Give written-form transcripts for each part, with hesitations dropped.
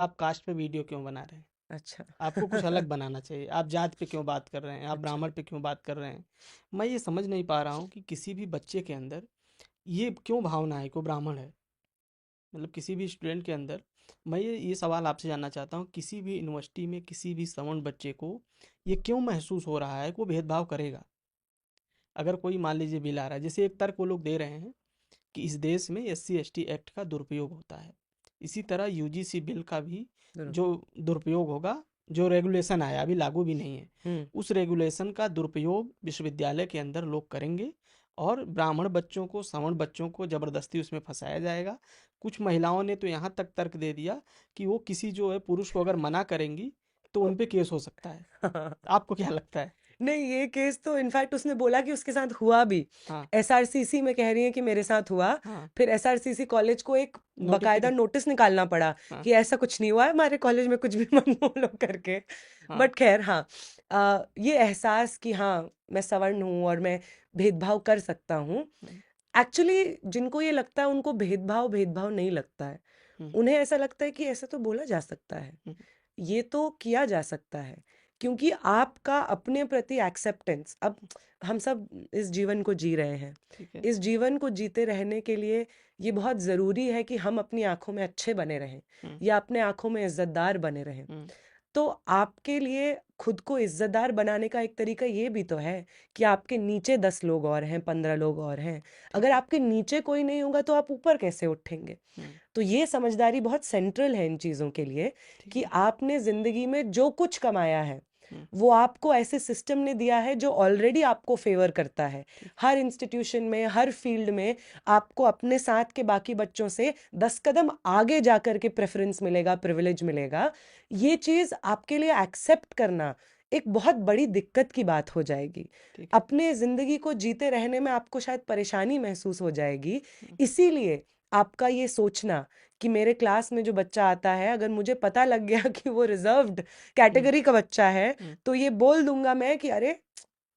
आप कास्ट पे वीडियो क्यों बना रहे हैं? अच्छा। आपको कुछ अलग बनाना चाहिए। आप जात पे क्यों बात कर रहे हैं? आप अच्छा। ब्राह्मण पे क्यों बात कर रहे हैं? मैं ये समझ नहीं पा रहा हूँ कि किसी भी बच्चे के अंदर ये क्यों भावना है कि वो ब्राह्मण है। मतलब किसी भी स्टूडेंट के अंदर मैं ये सवाल आपसे जानना चाहता हूँ, किसी भी यूनिवर्सिटी में किसी भी सवर्ण बच्चे को ये क्यों महसूस हो रहा है कि वो भेदभाव करेगा? अगर कोई मान लीजिए बिल आ रहा है, जैसे एक तर्क वो लोग दे रहे हैं कि इस देश में SC ST एक्ट का दुरुपयोग होता है, इसी तरह UGC बिल का भी ज़रूर। जो दुरुपयोग होगा, जो रेगुलेशन आया अभी लागू भी नहीं है, हुँ। उस रेगुलेशन का दुरुपयोग विश्वविद्यालय के अंदर लोग करेंगे और ब्राह्मण बच्चों को, सवर्ण बच्चों को ज़बरदस्ती उसमें फंसाया जाएगा। कुछ महिलाओं ने तो यहाँ तक तर्क दे दिया कि वो किसी जो है पुरुष को अगर मना करेंगी तो उन पे केस हो सकता है। आपको क्या लगता है? नहीं, ये केस तो इनफैक्ट उसने बोला कि उसके साथ हुआ भी। हाँ। एसआरसीसी में कह रही है कि मेरे साथ हुआ। हाँ। फिर एसआरसीसी कॉलेज को एक बाकायदा नोटिफिकेशन। नोटिस निकालना पड़ा हाँ। कि ऐसा कुछ नहीं हुआ है हमारे कॉलेज में, कुछ भी मत बोलो करके। हाँ। बट खैर, हाँ, ये एहसास कि हाँ, मैं सवर्ण हूँ और मैं भेदभाव कर सकता हूँ। हम्म। एक्चुअली जिनको ये लगता है उनको भेदभाव भेदभाव नहीं लगता है। हम्म। उन्हें ऐसा लगता है कि ऐसा तो बोला जा सकता है, हम्म। ये तो किया जा सकता है, क्योंकि आपका अपने प्रति एक्सेप्टेंस, अब हम सब इस जीवन को जी रहे हैं। ठीक है। इस जीवन को जीते रहने के लिए ये बहुत ज़रूरी है कि हम अपनी आंखों में अच्छे बने रहें हम्म। या अपने आंखों में इज्जतदार बने रहें। हम्म। तो आपके लिए खुद को इज्जतदार बनाने का एक तरीका ये भी तो है कि आपके नीचे 10 लोग और हैं, 15 लोग और हैं। ठीक अगर है। आपके नीचे कोई नहीं होगा तो आप ऊपर कैसे उठेंगे? हम्म। तो ये समझदारी बहुत सेंट्रल है इन चीज़ों के लिए ठीक कि है। आपने ज़िंदगी में जो कुछ कमाया है, हम्म। वो आपको ऐसे सिस्टम ने दिया है जो ऑलरेडी आपको फेवर करता है। ठीक। हर इंस्टीट्यूशन में, हर फील्ड में आपको अपने साथ के बाकी बच्चों से 10 कदम आगे जाकर के प्रेफरेंस मिलेगा, प्रिविलेज मिलेगा। ये चीज़ आपके लिए एक्सेप्ट करना एक बहुत बड़ी दिक्कत की बात हो जाएगी। ठीक है। अपने ज़िंदगी को जीते रहने में आपको शायद परेशानी महसूस हो जाएगी। हम्म। इसीलिए आपका ये सोचना कि मेरे क्लास में जो बच्चा आता है, अगर मुझे पता लग गया कि वो रिजर्व्ड हम्म। कैटेगरी का बच्चा है, हम्म। तो ये बोल दूंगा मैं कि अरे,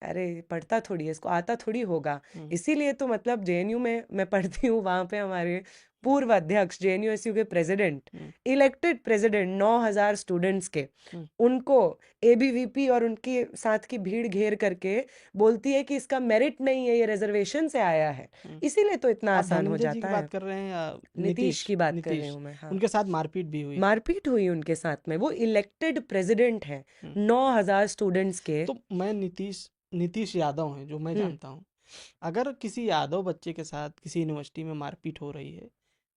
अरे पढ़ता थोड़ी है, इसको आता थोड़ी होगा। हम्म। इसीलिए तो मतलब जेएनयू में मैं पढ़ती हूँ, वहाँ पे हमारे पूर्व अध्यक्ष, जेएनयूएसयू के प्रेसिडेंट, हम्म। इलेक्टेड प्रेसिडेंट 9,000 स्टूडेंट्स के, हम्म। उनको एबीवीपी और उनके साथ की भीड़ घेर करके बोलती है कि इसका मेरिट नहीं है, ये रिजर्वेशन से आया है। हम्म। इसीलिए तो इतना आप आसान हो धनंजय जी की जाता बात है। कर रहे हैं या नीतीश नीतीश? की बात कर रही नीतीश। हूँ मैं, हाँ। उनके साथ मारपीट भी हुई। मारपीट हुई उनके साथ में, वो इलेक्टेड प्रेसिडेंट हैं हम्म। 9,000 स्टूडेंट्स के। तो मैं नीतीश नीतीश यादव हैं जो मैं हम्म। जानता हूँ। अगर किसी यादव बच्चे के साथ किसी यूनिवर्सिटी में मारपीट हो रही है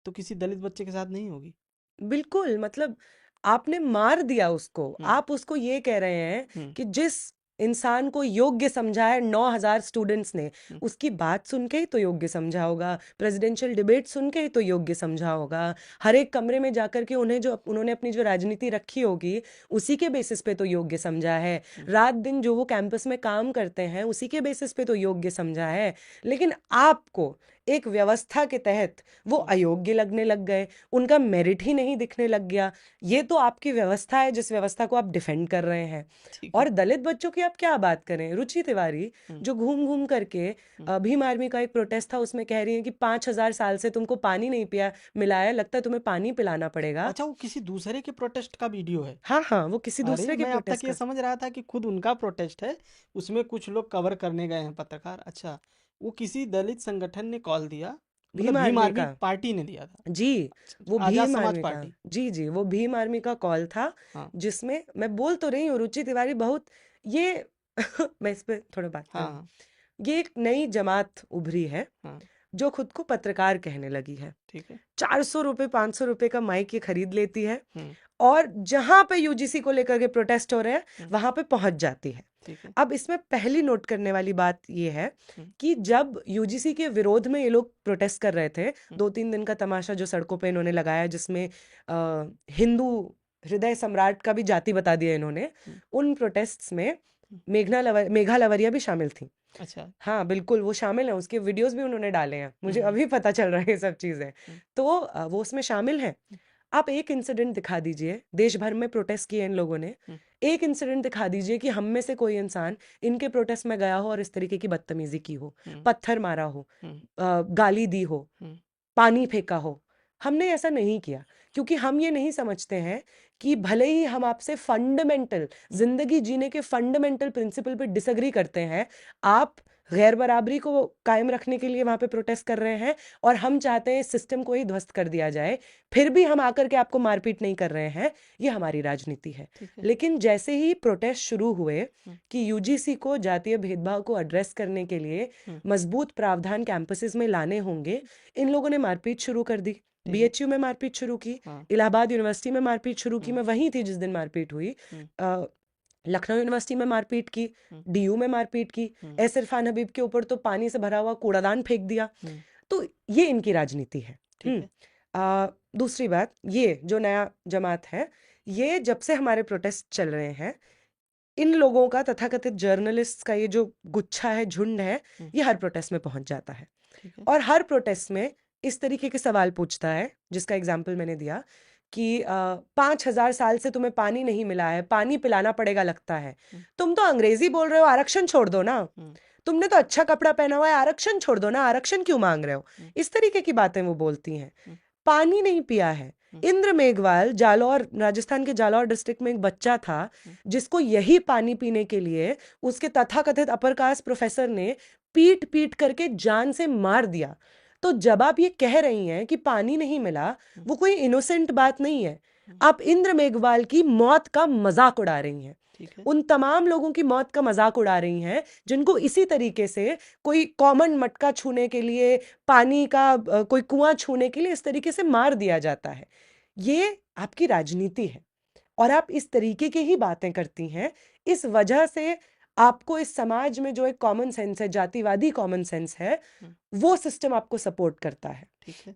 तो किसी दलित बच्चे के साथ नहीं होगी? बिल्कुल, मतलब आपने मार दिया उसको। हम्म। आप उसको ये कह रहे हैं हम्म। कि जिस इंसान को योग्य समझा है 9,000 स्टूडेंट्स ने, हम्म। उसकी बात सुन के ही तो योग्य समझा होगा, प्रेसिडेंशियल डिबेट सुन के ही तो योग्य समझा होगा। हर एक कमरे में जाकर के उन्होंने अपनी जो राजनीति रखी होगी, उसी के बेसिस पे तो योग्य समझा है। हम्म। रात दिन जो वो कैंपस में काम करते हैं, उसी के बेसिस पे तो योग्य समझा है। लेकिन आपको एक व्यवस्था के तहत वो हम्म। अयोग्य लगने लग गए, उनका मेरिट ही नहीं दिखने लग गया। ये तो आपकी व्यवस्था है जिस व्यवस्था को आप डिफेंड कर रहे हैं। ठीक है। और दलित बच्चों की आप क्या बात करें, रुचि तिवारी हम्म। जो घूम घूम करके, हम्म। भीम आर्मी का एक प्रोटेस्ट था, उसमें कह रही है कि 5,000 साल से तुमको पानी नहीं पिया मिला है, लगता है तुम्हें पानी पिलाना पड़ेगा। अच्छा, वो किसी दूसरे के प्रोटेस्ट का वीडियो है? हाँ हाँ, वो किसी अरे दूसरे के मैं अब तक प्रोटेस्ट ये का। समझ रहा था कि खुद उनका प्रोटेस्ट है, उसमें कुछ लोग कवर करने गए हैं पत्रकार। अच्छा, वो किसी दलित संगठन ने कॉल दिया, मतलब भीम भीम आर्मी आर्मी का। पार्टी ने दिया था। जी, वो अच्छा, आजाद भीम समाज आर्मी का। पार्टी। जी जी, वो भीम आर्मी का कॉल था, हाँ। जिसमें मैं बोल तो रही हूँ, रुचि तिवारी बहुत ये मैं इस पे थोड़ा बात हाँ। करूँ। हाँ। ये एक नई जमात उभरी है हाँ। जो खुद को पत्रकार कहने लगी है। ठीक है। 400 रुपये, 500 रुपये का माइक ये खरीद लेती है हम्म। और जहां पे यूजीसी को लेकर के प्रोटेस्ट हो रहे हैं, हम्म। वहां पे पहुंच जाती है। ठीक है। अब इसमें पहली नोट करने वाली बात ये है हम्म। कि जब यूजीसी के विरोध में ये लोग प्रोटेस्ट कर रहे थे, हम्म। 2-3 दिन का तमाशा जो सड़कों पे इन्होंने लगाया, जिसमें हिंदू हृदय सम्राट का भी जाति बता दिया इन्होंने, हम्म। उन प्रोटेस्ट्स में हम्म। मेघा लवरिया भी शामिल थी। अच्छा। हाँ, बिल्कुल, वो शामिल हैं, उसके वीडियोज़ भी उन्होंने डाले हैं। मुझे हम्म। अभी पता चल रहा है ये सब चीज़ें। हम्म। तो वो उसमें शामिल हैं। आप एक इंसिडेंट दिखा दीजिए, देश भर में प्रोटेस्ट किए इन लोगों ने। हम्म। एक इंसिडेंट दिखा दीजिए कि हम में से कोई इंसान इनके प्रोटेस्ट में गया हो और इस तरीके की बदतमीज़ी की हो, हम्म। पत्थर मारा हो, हम्म। गाली दी हो, हम्म। पानी फेंका हो। हमने ऐसा नहीं किया, क्योंकि हम ये नहीं समझते हैं कि भले ही हम आपसे फंडामेंटल जिंदगी जीने के फंडामेंटल प्रिंसिपल पे डिसएग्री करते हैं, आप गैर बराबरी को कायम रखने के लिए वहां पे प्रोटेस्ट कर रहे हैं और हम चाहते हैं इस सिस्टम को ही ध्वस्त कर दिया जाए, फिर भी हम आकर के आपको मारपीट नहीं कर रहे हैं, ये हमारी राजनीति है। ठीक है। लेकिन जैसे ही प्रोटेस्ट शुरू हुए हम्म, कि यूजीसी को जातीय भेदभाव को एड्रेस करने के लिए हम्म, मजबूत प्रावधान कैंपसेस में लाने होंगे, इन लोगों ने मारपीट शुरू कर दी। ठीक है। बीएचयू में मारपीट शुरू की, हाँ। इलाहाबाद यूनिवर्सिटी में मारपीट शुरू की, हम्म, मैं वहीं थी जिस दिन मारपीट हुई। हम्म, लखनऊ यूनिवर्सिटी में मारपीट की, हम्म, डीयू में मारपीट की, हम्म, एस इरफान हबीब के ऊपर तो पानी से भरा हुआ कूड़ादान फेंक दिया। हम्म, तो ये इनकी राजनीति है। ठीक है। दूसरी बात, ये जो नया जमात है, ये जब से हमारे प्रोटेस्ट चल रहे हैं, इन लोगों का, तथाकथित जर्नलिस्ट का ये जो गुच्छा है, झुंड है, हम्म, ये हर प्रोटेस्ट में पहुंच जाता है ठीक है। और हर प्रोटेस्ट में इस तरीके के सवाल पूछता है, जिसका एग्जाम्पल मैंने दिया कि 5,000 साल से तुम्हें पानी नहीं मिला है, पानी पिलाना पड़ेगा लगता है, हम्म, तुम तो अंग्रेजी बोल रहे हो, आरक्षण छोड़ दो ना, हम्म, तुमने तो अच्छा कपड़ा पहना हुआ है, आरक्षण छोड़ दो ना, आरक्षण क्यों मांग रहे हो। हम्म, इस तरीके की बातें वो बोलती हैं। हम्म, पानी नहीं पिया है। हम्म, इंद्र मेघवाल, जालौर, राजस्थान के जालौर डिस्ट्रिक्ट में एक बच्चा था हम्म, जिसको यही पानी पीने के लिए उसके तथाकथित अपर कास्ट प्रोफेसर ने पीट पीट करके जान से मार दिया। तो जब आप ये कह रही हैं कि पानी नहीं मिला, हम्म, वो कोई इनोसेंट बात नहीं है। हम्म, आप इंद्र मेघवाल की मौत का मजाक उड़ा रही हैं, ठीक है। उन तमाम लोगों की मौत का मजाक उड़ा रही हैं जिनको इसी तरीके से कोई कॉमन मटका छूने के लिए, पानी का कोई कुआं छूने के लिए इस तरीके से मार दिया जाता है। ये आपकी राजनीति है और आप इस तरीके की ही बातें करती हैं। इस वजह से आपको इस समाज में जो एक कॉमन सेंस है, जातिवादी कॉमन सेंस है, हम्म, वो सिस्टम आपको सपोर्ट करता है। ठीक है।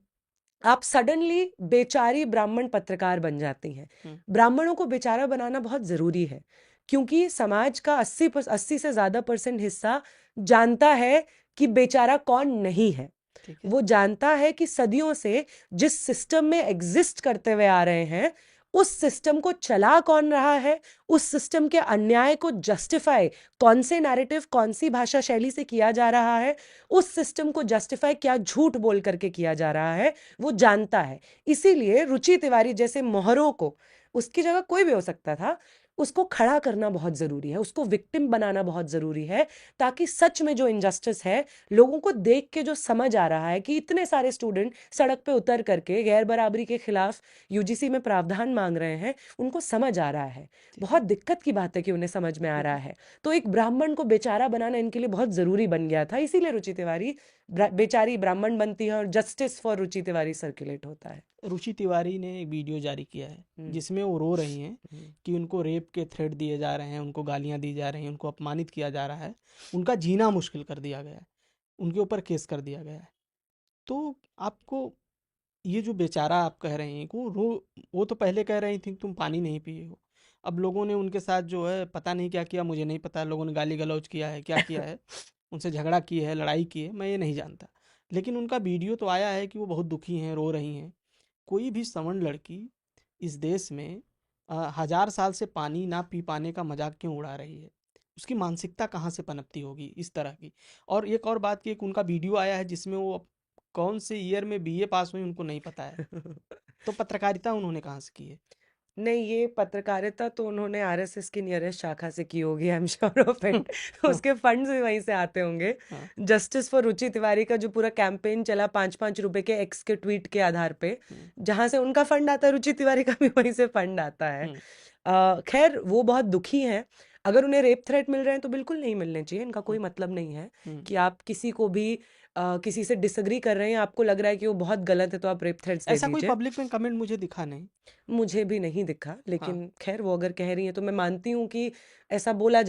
आप सडनली बेचारी ब्राह्मण पत्रकार बन जाती हैं। हम्म, ब्राह्मणों को बेचारा बनाना बहुत ज़रूरी है, क्योंकि समाज का 80 से ज़्यादा % हिस्सा जानता है कि बेचारा कौन नहीं है। ठीक है। वो जानता है कि सदियों से जिस सिस्टम में एग्जिस्ट करते हुए आ रहे हैं, उस सिस्टम को चला कौन रहा है, उस सिस्टम के अन्याय को जस्टिफाई कौन से नैरेटिव, कौन सी भाषा शैली से किया जा रहा है, उस सिस्टम को जस्टिफाई क्या झूठ बोल करके किया जा रहा है, वो जानता है। इसीलिए रुचि तिवारी जैसे मोहरों को, उसकी जगह कोई भी हो सकता था, उसको खड़ा करना बहुत ज़रूरी है, उसको विक्टिम बनाना बहुत ज़रूरी है, ताकि सच में जो इनजस्टिस है, लोगों को देख के जो समझ आ रहा है कि इतने सारे स्टूडेंट सड़क पे उतर करके गैर बराबरी के खिलाफ यूजीसी में प्रावधान मांग रहे हैं, उनको समझ आ रहा है। ठीक है। बहुत दिक्कत की बात है कि उन्हें समझ में आ ठीक रहा है। है। तो एक ब्राह्मण को बेचारा बनाना इनके लिए बहुत ज़रूरी बन गया था, इसीलिए रुचि तिवारी बेचारी ब्राह्मण बनती है और justice for Ruchi Tiwari circulate होता है। रुचि तिवारी ने एक वीडियो जारी किया है हम्म, जिसमें वो रो रही हैं हम्म, कि उनको रेप के थ्रेट दिए जा रहे हैं, उनको गालियां दी जा रही हैं, उनको अपमानित किया जा रहा है, उनका जीना मुश्किल कर दिया गया है, उनके ऊपर केस कर दिया गया है। तो आपको ये जो बेचारा आप कह रहे हैं कि वो तो पहले कह रही थी कि तुम पानी नहीं पिए हो, अब लोगों ने उनके साथ जो है पता नहीं क्या किया, मुझे नहीं पता, लोगों ने गाली गलौज किया है, क्या किया है, उनसे झगड़ा की है, लड़ाई की है, मैं ये नहीं जानता। लेकिन उनका वीडियो तो आया है कि वो बहुत दुखी हैं, रो रही हैं। कोई भी सवर्ण लड़की इस देश में 1000 साल से पानी ना पी पाने का मजाक क्यों उड़ा रही है? उसकी मानसिकता कहाँ से पनपती होगी इस तरह की। और एक और बात की, एक उनका वीडियो आया है जिसमें वो कौन से ईयर में बीए पास हुई उनको नहीं पता है। तो पत्रकारिता उन्होंने कहाँ से की है? नहीं, ये पत्रकारिता तो उन्होंने आरएसएस की नियरेस्ट शाखा से की होगी, I am sure of it. हाँ। उसके फंड्स भी वहीं से आते होंगे। हाँ। जस्टिस फॉर रुचि तिवारी का जो पूरा कैंपेन चला 5-5 रुपए के एक्स के ट्वीट के आधार पे, हम्म, जहां से उनका फंड आता है, रुचि तिवारी का भी वहीं से फंड आता है। हम्म, खैर, वो बहुत दुखी हैं। अगर उन्हें रेप थ्रेट मिल रहे हैं तो बिल्कुल नहीं मिलने चाहिए, इनका कोई हम्म, मतलब नहीं है हम्म। कि आप किसी को भी किसी से डिसएग्री कर रहे हैं, आपको लग रहा है कि वो बहुत गलत है तो आप रेप थ्रेट्स दे ऐसा कोई दीजिए। पब्लिक में कमेंट मुझे दिखा नहीं। मुझे भी नहीं दिखा, हाँ। लेकिन खैर वो अगर कह रही हैं तो मैं मानती हूँ कि ऐसा बोला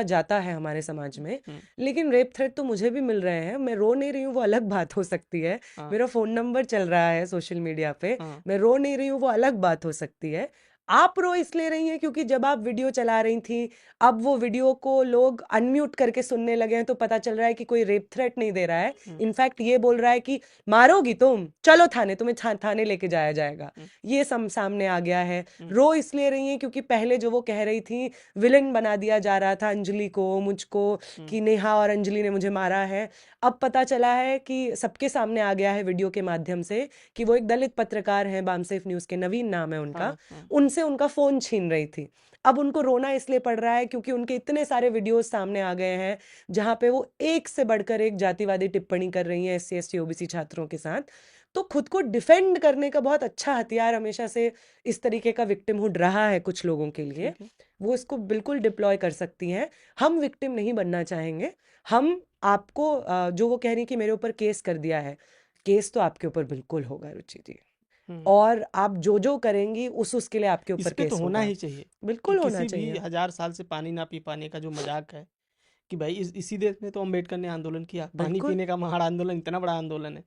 जाता है हमारे समाज में। हम्म, लेकिन रेप थ्रेट तो मुझे भी मिल रहे हैं, मैं रो नहीं रही हूँ, वो अलग बात हो सकती है। हाँ। मेरा फ़ोन नंबर चल रहा है सोशल मीडिया पे, हाँ। मैं रो नहीं रही हूँ, वो अलग बात हो सकती है। आप रो इसलिए रही हैं क्योंकि जब आप वीडियो चला रही थी, अब वो वीडियो को लोग अनम्यूट करके सुनने लगे हैं, तो पता चल रहा है कि कोई रेप थ्रेट नहीं दे रहा है, हम्म, इनफैक्ट ये बोल रहा है कि मारोगी तुम, चलो थाने, तुम्हें थाने लेके जाया जाएगा। हम्म, ये सामने आ गया है। हम्म, रो इसलिए रही हैं क्योंकि पहले जो वो कह रही थी, विलन बना दिया जा रहा था अंजलि को, मुझको, हम्म, कि नेहा और अंजलि ने मुझे मारा है। अब पता चला है कि सबके सामने आ गया है वीडियो के माध्यम से कि वो एक दलित पत्रकार हैं, बामसेफ न्यूज के, नवीन नाम है उनका, हाँ, हाँ, उनसे उनका फोन छीन रही थी। अब उनको रोना इसलिए पड़ रहा है क्योंकि उनके इतने सारे वीडियोस सामने आ गए हैं जहां पे वो एक से बढ़कर एक जातिवादी टिप्पणी कर रही हैं एससी एसटी ओबीसी छात्रों के साथ। तो खुद को डिफेंड करने का बहुत अच्छा हथियार हमेशा से इस तरीके का विक्टिमहुड रहा है कुछ लोगों के लिए। ठीक है। वो इसको बिल्कुल डिप्लॉय कर सकती हैं। हम विक्टिम नहीं बनना चाहेंगे। हम आपको जो वो कह रही कि मेरे ऊपर केस कर दिया है, केस तो आपके ऊपर बिल्कुल होगा रुचि जी। हम्म। और आप जो जो करेंगी उसके लिए आपके इस ऊपर पे तो केस होना होगा। ही चाहिए कि बिल्कुल होना किसी भी चाहिए। 1000 साल से पानी ना पी पाने का जो मजाक है, कि भाई इसी देश में तो अम्बेडकर ने आंदोलन किया, पानी बिल्कुल पीने का महान आंदोलन, इतना बड़ा आंदोलन है।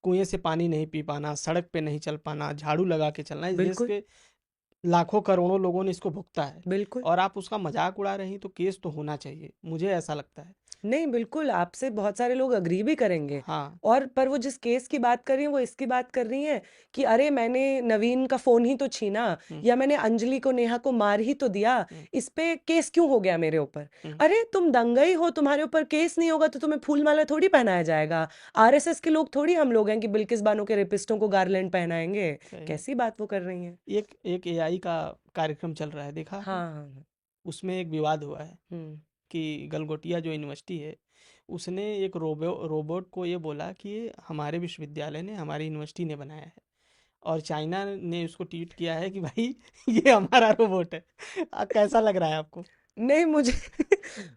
कुएं से पानी नहीं पी पाना, सड़क पे नहीं चल पाना, झाड़ू लगा के चलना, इस देश बिल्कुल के लाखों करोड़ों लोगों ने इसको भुगता है। बिल्कुल। और आप उसका मजाक उड़ा रही, तो केस तो होना चाहिए, मुझे ऐसा लगता है। नहीं, बिल्कुल आपसे बहुत सारे लोग अग्री भी करेंगे। हाँ। और पर वो जिस केस की बात कर रही हैं वो इसकी बात कर रही हैं कि अरे मैंने नवीन का फोन ही तो छीना, हम्म, या मैंने अंजलि को, नेहा को मार ही तो दिया, हम्म, इस पे केस क्यों हो गया मेरे ऊपर? हम्म, अरे तुम दंगई हो, तुम्हारे ऊपर केस नहीं होगा तो तुम्हें फूल माला थोड़ी पहनाया जाएगा। आरएसएस के लोग थोड़ी हम लोग हैं कि बिल्किस बानो के रेपिस्टों को गार्लैंड पहनाएंगे। सही बात। कैसी बात वो कर रही हैं? एक एक एआई का कार्यक्रम चल रहा है, देखा आपने? हाँ हाँ हाँ। उसमें एक विवाद हुआ है हम्म। कि गलगोटिया जो यूनिवर्सिटी है, उसने एक रोबोट को ये बोला कि ये हमारे विश्वविद्यालय ने, हमारी यूनिवर्सिटी ने बनाया है। और चाइना ने उसको ट्वीट किया है कि भाई ये हमारा रोबोट है। कैसा लग रहा है आपको? नहीं, मुझे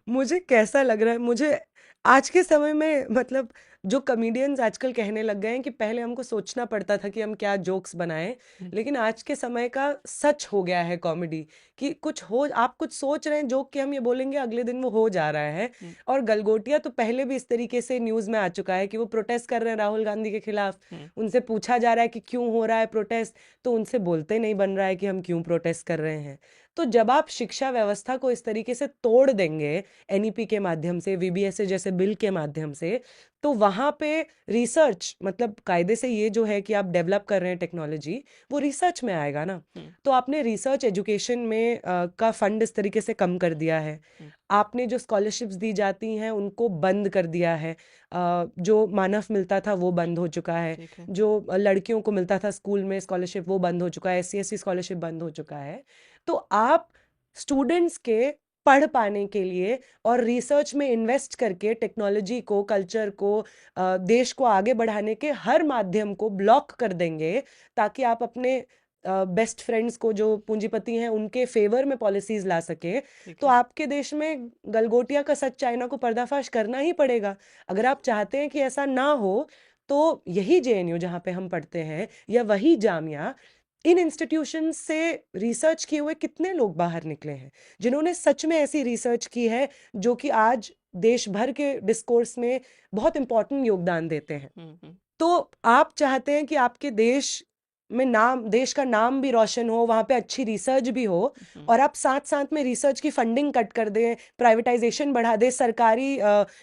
मुझे कैसा लग रहा है, मुझे आज के समय में मतलब जो कॉमेडियंस आजकल कहने लग गए हैं कि पहले हमको सोचना पड़ता था कि हम क्या जोक्स बनाएं, हम्म, लेकिन आज के समय का सच हो गया है कॉमेडी, कि कुछ हो, आप कुछ सोच रहे हैं जोक कि हम ये बोलेंगे अगले दिन वो हो जा रहा है। हम्म, और गलगोटिया तो पहले भी इस तरीके से न्यूज़ में आ चुका है कि वो प्रोटेस्ट कर रहे हैं राहुल गांधी के खिलाफ। हम्म, उनसे पूछा जा रहा है कि क्यों हो रहा है प्रोटेस्ट, तो उनसे बोलते नहीं बन रहा है कि हम क्यों प्रोटेस्ट कर रहे हैं। तो जब आप शिक्षा व्यवस्था को इस तरीके से तोड़ देंगे एनईपी के माध्यम से, वीबीएसए जैसे बिल के माध्यम से, तो वहां पे रिसर्च, मतलब कायदे से ये जो है कि आप डेवलप कर रहे हैं टेक्नोलॉजी, वो रिसर्च में आएगा ना। हम्म, तो आपने रिसर्च एजुकेशन में का फंड इस तरीके से कम कर दिया है। हम्म, आपने जो स्कॉलरशिप्स दी जाती हैं उनको बंद कर दिया है। जो मानव मिलता था वो बंद हो चुका है। ठीक है। जो लड़कियों को मिलता था स्कूल में स्कॉलरशिप वो बंद हो चुका है, एससी एसटी स्कॉलरशिप बंद हो चुका है। तो आप स्टूडेंट्स के पढ़ पाने के लिए और रिसर्च में इन्वेस्ट करके टेक्नोलॉजी को, कल्चर को, देश को आगे बढ़ाने के हर माध्यम को ब्लॉक कर देंगे, ताकि आप अपने बेस्ट फ्रेंड्स को, जो पूंजीपति हैं, उनके फेवर में पॉलिसीज ला सके। ठीक तो है। आपके देश में गलगोटिया का सच चाइना को पर्दाफाश करना ही पड़ेगा। अगर आप चाहते हैं कि ऐसा ना हो, तो यही जेएनयू जहाँ पे हम पढ़ते हैं, या वही जामिया, इन इंस्टीट्यूशन से रिसर्च किए हुए कितने लोग बाहर निकले हैं जिन्होंने सच में ऐसी रिसर्च की है जो कि आज देश भर के डिस्कोर्स में बहुत इंपॉर्टेंट योगदान देते हैं। हम्म, हम्म, तो आप चाहते हैं कि आपके देश में नाम, देश का नाम भी रोशन हो, वहां पे अच्छी रिसर्च भी हो, हम्म, और आप साथ साथ में रिसर्च की फंडिंग कट कर दें, प्राइवेटाइजेशन बढ़ा दें, सरकारी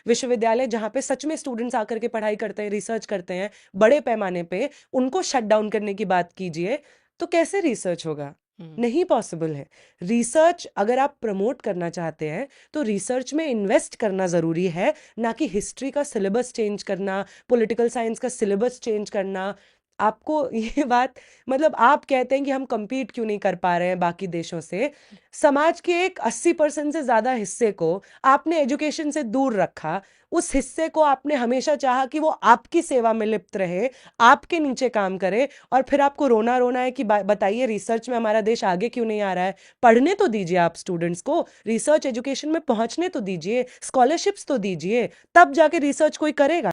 विश्वविद्यालय जहाँ पे सच में स्टूडेंट्स आकर के पढ़ाई करते हैं, रिसर्च करते हैं बड़े पैमाने पे, उनको शट डाउन करने की बात कीजिए। तो कैसे रिसर्च होगा? हम्म, नहीं पॉसिबल है। रिसर्च अगर आप प्रमोट करना चाहते हैं तो रिसर्च में इन्वेस्ट करना ज़रूरी है, ना कि हिस्ट्री का सिलेबस चेंज करना, पॉलिटिकल साइंस का सिलेबस चेंज करना। आपको ये बात, मतलब आप कहते हैं कि हम compete क्यों नहीं कर पा रहे हैं बाकी देशों से। समाज के एक 80% से ज़्यादा हिस्से को आपने एजुकेशन से दूर रखा। उस हिस्से को आपने हमेशा चाहा कि वो आपकी सेवा में लिप्त रहे, आपके नीचे काम करे, और फिर आपको रोना रोना है कि बताइए रिसर्च में हमारा देश आगे क्यों नहीं आ रहा है। पढ़ने तो दीजिए आप स्टूडेंट्स को, रिसर्च एजुकेशन में पहुंचने तो दीजिए, स्कॉलरशिप्स तो दीजिए, तब जाके रिसर्च कोई करेगा।